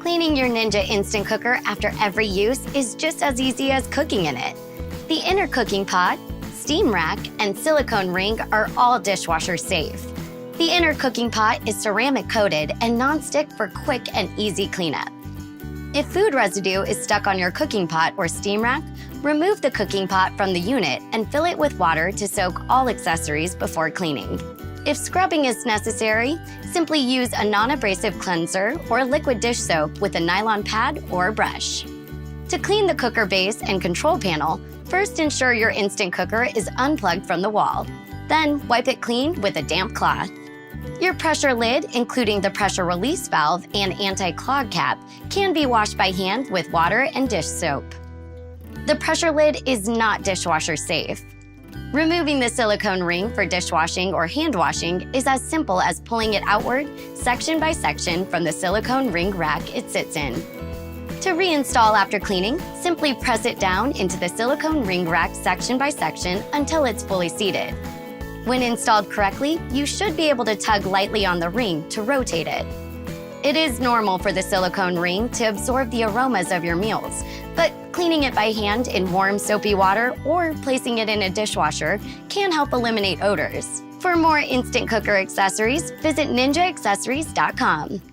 Cleaning your Ninja instant cooker after every use is just as easy as cooking in it. The inner cooking pot, steam rack, and silicone ring are all dishwasher safe. The inner cooking pot is ceramic coated and non-stick for quick and easy cleanup. If food residue is stuck on your cooking pot or steam rack, remove the cooking pot from the unit and fill it with water to soak all accessories before cleaning. If scrubbing is necessary, simply use a non-abrasive cleanser or liquid dish soap with a nylon pad or brush. To clean the cooker base and control panel, first ensure your instant cooker is unplugged from the wall. Then wipe it clean with a damp cloth. Your pressure lid, including the pressure release valve and anti-clog cap, can be washed by hand with water and dish soap. The pressure lid is not dishwasher safe. Removing the silicone ring for dishwashing or hand washing is as simple as pulling it outward, section by section, from the silicone ring rack it sits in. To reinstall after cleaning, simply press it down into the silicone ring rack section by section until it's fully seated. When installed correctly, you should be able to tug lightly on the ring to rotate it. It is normal for the silicone ring to absorb the aromas of your meals, but cleaning it by hand in warm, soapy water or placing it in a dishwasher can help eliminate odors. For more instant cooker accessories, visit ninjaaccessories.com.